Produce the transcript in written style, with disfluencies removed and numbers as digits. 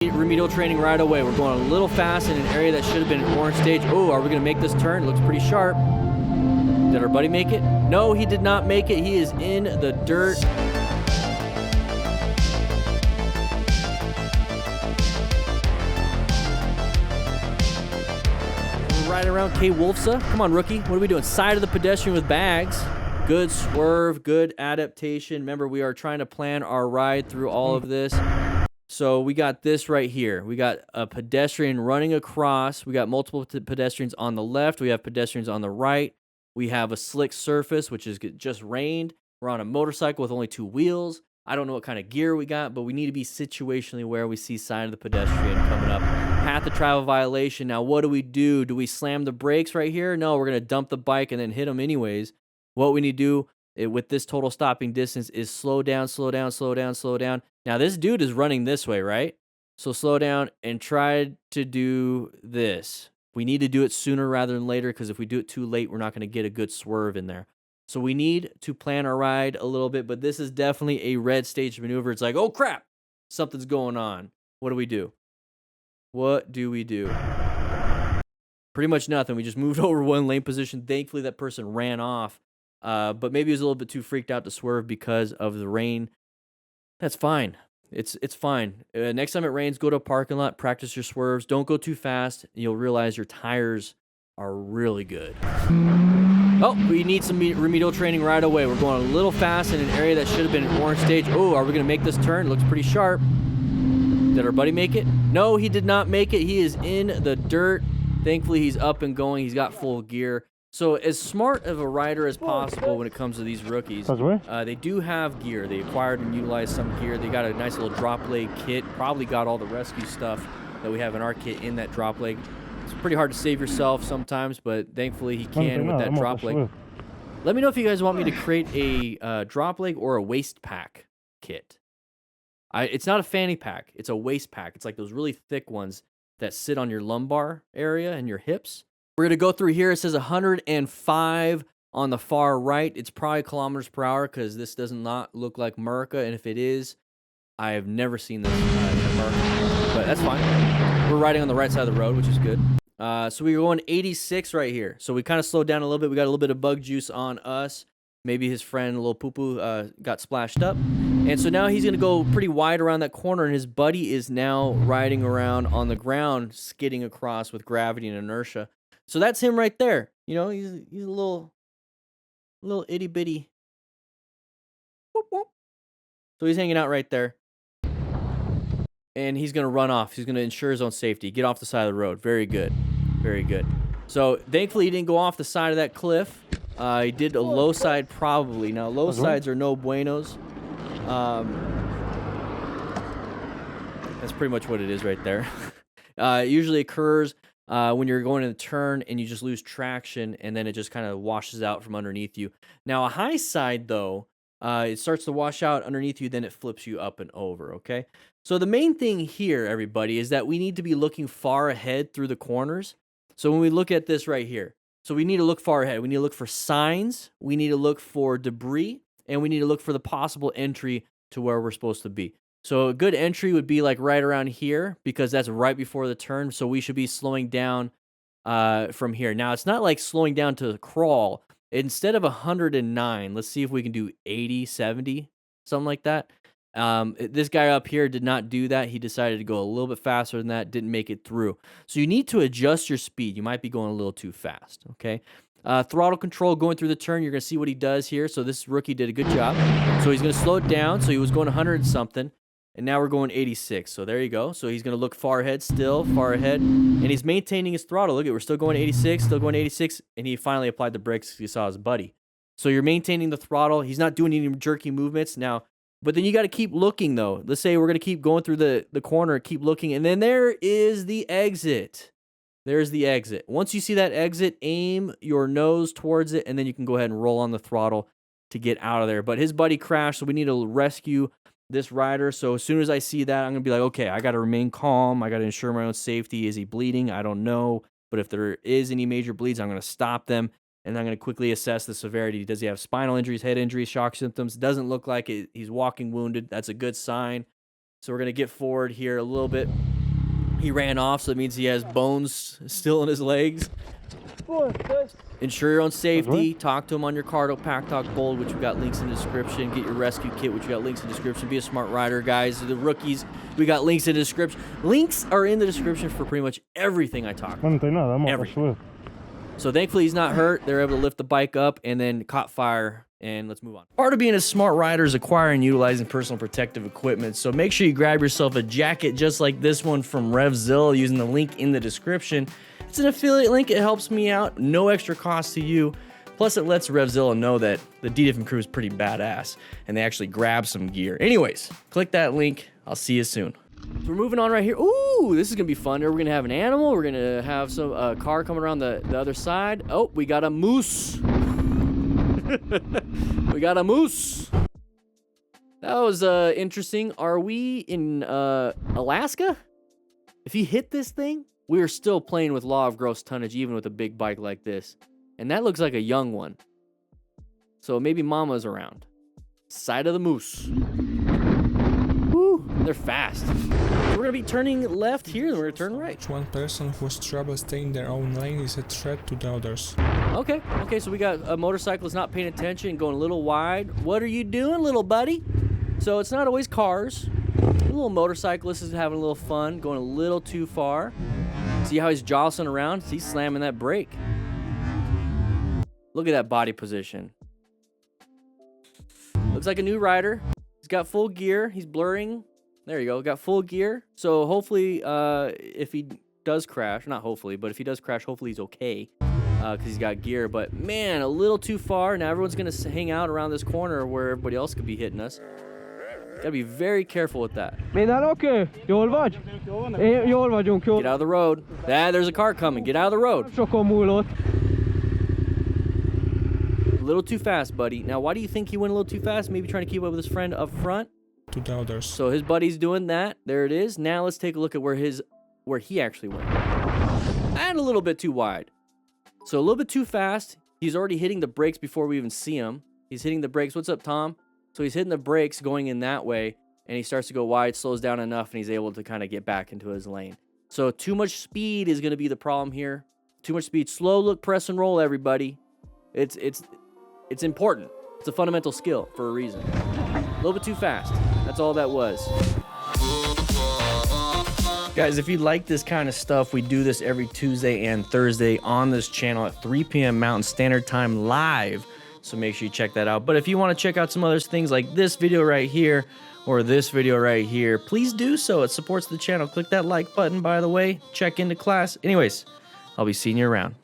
Remedial training right away. We're going a little fast in an area that should have been an orange stage. Oh, are we going to make this turn? It looks pretty sharp. Did our buddy make it? No, he did not make it. He is in the dirt. We're riding around K. Wolfsa. Come on, rookie. What are we doing? Side of the pedestrian with bags. Good swerve, good adaptation. Remember, we are trying to plan our ride through all of this. So we got this right here. We got a pedestrian running across. We got multiple pedestrians on the left. We have pedestrians on the right. We have a slick surface, which is just rained. We're on a motorcycle with only 2 wheels. I don't know what kind of gear we got, but we need to be situationally where we see sign of the pedestrian coming up. Path of travel violation. Now, what do? Do we slam the brakes right here? No, we're going to dump the bike and then hit them anyways. What we need to do with this total stopping distance is slow down, slow down, slow down, slow down. Now, this dude is running this way, right? So slow down and try to do this. We need to do it sooner rather than later, because if we do it too late, we're not going to get a good swerve in there. So we need to plan our ride a little bit, but this is definitely a red stage maneuver. It's like, oh, crap, something's going on. What do we do? What do we do? Pretty much nothing. We just moved over 1 lane position. Thankfully, that person ran off. But maybe he was a little bit too freaked out to swerve because of the rain. That's fine. It's fine. Next time it rains, go to a parking lot, practice your swerves. Don't go too fast. You'll realize your tires are really good. Oh, we need some remedial training right away. We're going a little fast in an area that should have been an orange stage. Oh, are we going to make this turn? It looks pretty sharp. Did our buddy make it? No, he did not make it. He is in the dirt. Thankfully, he's up and going. He's got full gear. So as smart of a rider as possible when it comes to these rookies, they do have gear. They acquired and utilized some gear. They got a nice little drop leg kit. Probably got all the rescue stuff that we have in our kit in that drop leg. It's pretty hard to save yourself sometimes, but thankfully he can with that drop leg. Let me know if you guys want me to create a drop leg or a waist pack kit. It's not a fanny pack. It's a waist pack. It's like those really thick ones that sit on your lumbar area and your hips. We're going to go through here. It says 105 on the far right. It's probably kilometers per hour because this does not look like America. And if it is, I have never seen this in America. But that's fine. We're riding on the right side of the road, which is good. So we're going 86 right here. So we kind of slowed down a little bit. We got a little bit of bug juice on us. Maybe his friend, little poo-poo, got splashed up. And so now he's going to go pretty wide around that corner, and his buddy is now riding around on the ground, skidding across with gravity and inertia. So that's him right there. You know, he's a little itty bitty. Whoop, whoop. So he's hanging out right there. And he's going to run off. He's going to ensure his own safety. Get off the side of the road. Very good. Very good. So thankfully he didn't go off the side of that cliff. He did a low side probably. Now low sides are no buenos. That's pretty much what it is right there. It usually occurs when you're going in a turn and you just lose traction, and then it just kind of washes out from underneath you. Now, a high side, though, it starts to wash out underneath you, then it flips you up and over, okay? So the main thing here, everybody, is that we need to be looking far ahead through the corners. So when we look at this right here, so we need to look far ahead. We need to look for signs, we need to look for debris, and we need to look for the possible entry to where we're supposed to be. So a good entry would be like right around here, because that's right before the turn. So we should be slowing down from here. Now, it's not like slowing down to crawl. Instead of 109, let's see if we can do 80, 70, something like that. This guy up here did not do that. He decided to go a little bit faster than that, didn't make it through. So you need to adjust your speed. You might be going a little too fast, okay? Throttle control going through the turn. You're going to see what he does here. So this rookie did a good job. So he's going to slow it down. So he was going 100 and something. And now we're going 86. So there you go. So he's going to look far ahead still, far ahead. And he's maintaining his throttle. Look at, we're still going 86, still going 86. And he finally applied the brakes because he saw his buddy. So you're maintaining the throttle. He's not doing any jerky movements now. But then you got to keep looking, though. Let's say we're going to keep going through the corner, keep looking. And then there is the exit. There's the exit. Once you see that exit, aim your nose towards it. And then you can go ahead and roll on the throttle to get out of there. But his buddy crashed, so we need to rescue this rider. So as soon as I see that, I'm going to be like, okay, I got to remain calm. I got to ensure my own safety. Is he bleeding? I don't know. But if there is any major bleeds, I'm going to stop them. And I'm going to quickly assess the severity. Does he have spinal injuries, head injuries, shock symptoms? Doesn't look like it. He's walking wounded. That's a good sign. So we're going to get forward here a little bit. He ran off, so that means he has bones still in his legs. Ensure your own safety. Talk to him on your Cardo Pack Talk Bold, which we got links in the description. Get your rescue kit, which we got links in the description. Be a smart rider, guys. The rookies, we got links in the description. Links are in the description for pretty much everything I talk about. Everything. So thankfully he's not hurt. They're able to lift the bike up and then caught fire. And let's move on. Part of being a smart rider is acquiring and utilizing personal protective equipment. So make sure you grab yourself a jacket just like this one from RevZilla using the link in the description. It's an affiliate link. It helps me out. No extra cost to you. Plus, it lets RevZilla know that the DDiffin crew is pretty badass and they actually grab some gear. Anyways, click that link. I'll see you soon. So we're moving on right here. Ooh, this is going to be fun. We're going to have an animal. We're going to have some car coming around the other side. Oh, we got a moose. We got a moose. That was interesting. Are we in Alaska? If he hit this thing, we are still playing with law of gross tonnage, even with a big bike like this. And that looks like a young one. So maybe mama's around. Side of the moose. Woo, they're fast. We're going to be turning left here, and we're going to turn right. One person who has trouble staying in their own lane is a threat to the others. Okay, so we got a motorcyclist not paying attention, going a little wide. What are you doing, little buddy? So it's not always cars. A little motorcyclist is having a little fun, going a little too far. See how he's jostling around? He's slamming that brake. Look at that body position. Looks like a new rider. He's got full gear. He's blurring. There you go. Got full gear. So hopefully, if he does crash, not hopefully, but if he does crash, hopefully he's okay. Because he's got gear. But man, a little too far. Now everyone's going to hang out around this corner where everybody else could be hitting us. Gotta be very careful with that. Get out of the road. There's a car coming. Get out of the road. A little too fast, buddy. Now, why do you think he went a little too fast? Maybe trying to keep up with his friend up front. To the others. So his buddy's doing that. There it is. Now let's take a look at where he actually went. And a little bit too wide. So a little bit too fast. He's already hitting the brakes before we even see him. He's hitting the brakes. What's up, Tom? So he's hitting the brakes going in that way, and he starts to go wide, slows down enough, and he's able to kind of get back into his lane. So too much speed is going to be the problem here. Too much speed. Slow look, press, and roll, everybody. It's important. It's a fundamental skill for a reason. A little bit too fast. That's all that was. Guys, if you like this kind of stuff, we do this every Tuesday and Thursday on this channel at 3 p.m. Mountain Standard Time live. So make sure you check that out. But if you want to check out some other things like this video right here or this video right here, please do so. It supports the channel. Click that like button, by the way. Check into class. Anyways, I'll be seeing you around.